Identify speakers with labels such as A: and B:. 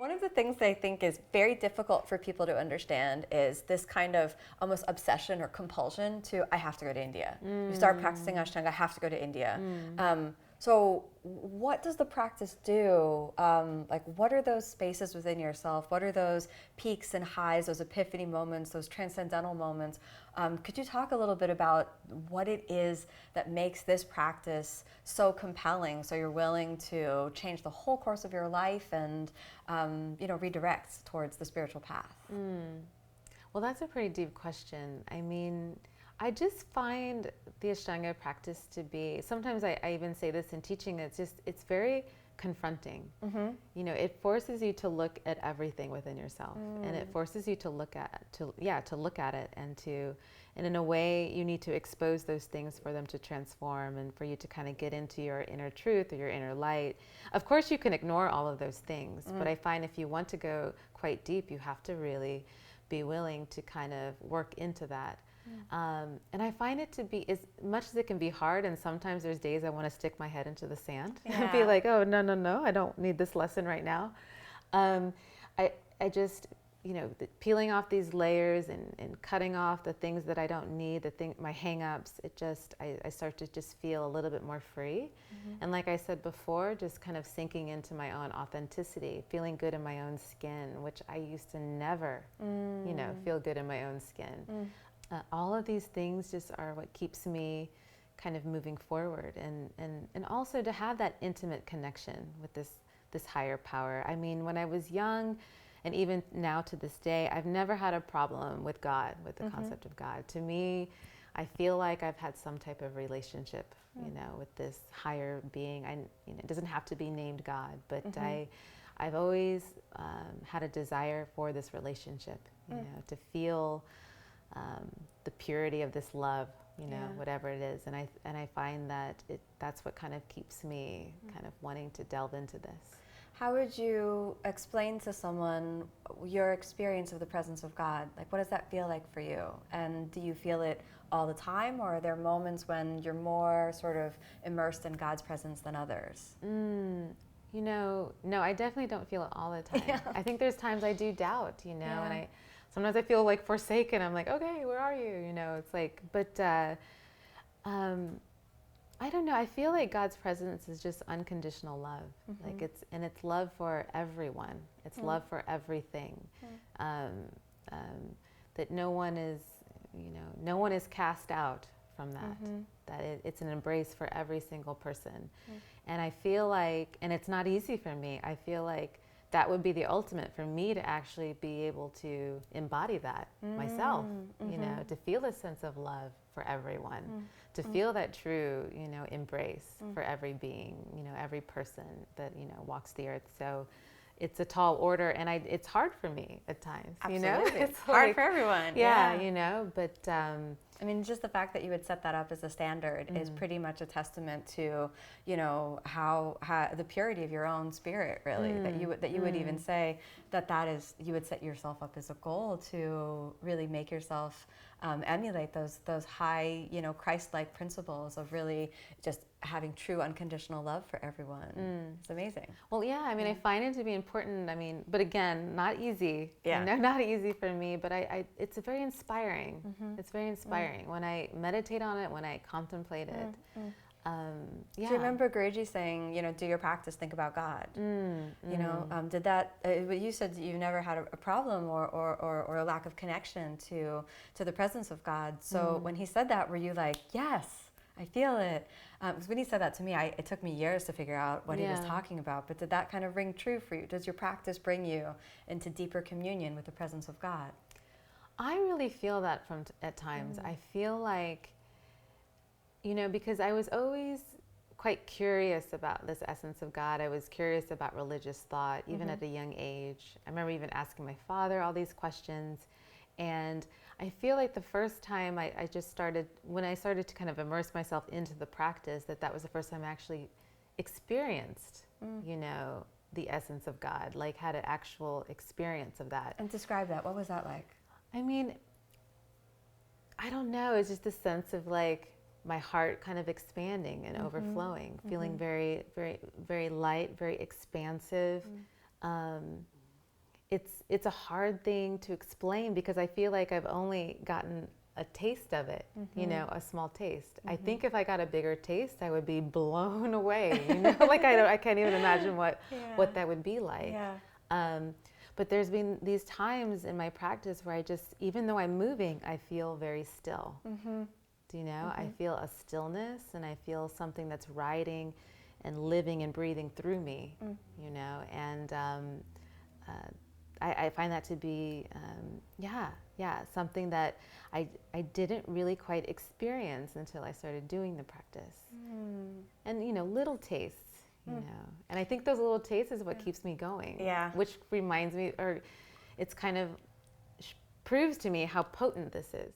A: One of the things that I think is very difficult for people to understand is this kind of almost obsession or compulsion to, I have to go to India. You start practicing Ashtanga, I have to go to India. So what does the practice do? Like, what are those spaces within yourself? What are those peaks and highs, those epiphany moments, those transcendental moments? Could you talk a little bit about what it is that makes this practice so compelling, so you're willing to change the whole course of your life and redirect towards the spiritual path?
B: Well, that's a pretty deep question. I mean, I just find the Ashtanga practice to be, sometimes I even say this in teaching, it's very confronting. It forces you to look at everything within yourself, and it forces you to look at it, and in a way you need to expose those things for them to transform and for you to kind of get into your inner truth or your inner light. Of course you can ignore all of those things, but I find if you want to go quite deep, you have to really be willing to kind of work into that. And I find it to be, as much as it can be hard, and sometimes there's days I want to stick my head into the sand and be like, oh, no, I don't need this lesson right now. I just, peeling off these layers and cutting off the things that I don't need, my hang-ups, I start to just feel a little bit more free. And like I said before, just kind of sinking into my own authenticity, feeling good in my own skin, which I used to never, feel good in my own skin. All of these things just are what keeps me kind of moving forward, and also to have that intimate connection with this higher power. I mean, when I was young, and even now to this day, I've never had a problem with God, with the concept of God. To me, I feel like I've had some type of relationship, with this higher being. It doesn't have to be named God, but I've always had a desire for this relationship, to feel the purity of this love, whatever it is, and I find that that's what kind of keeps me kind of wanting to delve into this.
A: How would you explain to someone your experience of the presence of God? Like, what does that feel like for you? And do you feel it all the time, or are there moments when you're more sort of immersed in God's presence than others?
B: No, I definitely don't feel it all the time. I think there's times I do doubt, and sometimes I feel like forsaken. I'm like, okay, where are you? It's like, but I don't know. I feel like God's presence is just unconditional love. Like it's love for everyone. It's love for everything. That no one is cast out from that. That it's an embrace for every single person. And I feel like, and it's not easy for me. I feel like that would be the ultimate for me to actually be able to embody that myself, to feel a sense of love for everyone, to feel that true, embrace for every being, every person that, walks the earth. So it's a tall order, and it's hard for me at times.
A: Absolutely.
B: It's
A: hard for everyone.
B: But
A: I mean, just the fact that you would set that up as a standard is pretty much a testament to, how the purity of your own spirit, really. That you would even say that is, you would set yourself up as a goal to really make yourself emulate those high, Christ-like principles of really just having true unconditional love for everyone. It's amazing.
B: Well, I find it to be important. But again, not easy.
A: Yeah.
B: Not easy for me, but it's very inspiring. It's very inspiring when I meditate on it, when I contemplate it.
A: Do you remember Guruji saying, do your practice, think about God? Did that, you said you never had a problem or a lack of connection to the presence of God. So when he said that, were you like, yes, I feel it? Because when he said that to me, it took me years to figure out what he was talking about. But did that kind of ring true for you? Does your practice bring you into deeper communion with the presence of God?
B: I really feel that at times. I feel like, because I was always quite curious about this essence of God. I was curious about religious thought, even at a young age. I remember even asking my father all these questions. And I feel like the first time I just started, when I started to kind of immerse myself into the practice, that was the first time I actually experienced, the essence of God, like had an actual experience of that.
A: And describe that. What was that like?
B: I don't know. It's just a sense of like my heart kind of expanding and overflowing, feeling very, very, very light, very expansive. it's a hard thing to explain because I feel like I've only gotten a taste of it, you know, a small taste. I think if I got a bigger taste, I would be blown away, you know, like I can't even imagine what that would be like. But there's been these times in my practice where I just, even though I'm moving, I feel very still. Do you know? I feel a stillness, and I feel something that's riding and living and breathing through me, you know, and I find that to be, something that I didn't really quite experience until I started doing the practice. And, you know, little tastes, you know, and I think those little tastes is what keeps me going, which reminds me, or it's kind of proves to me how potent this is.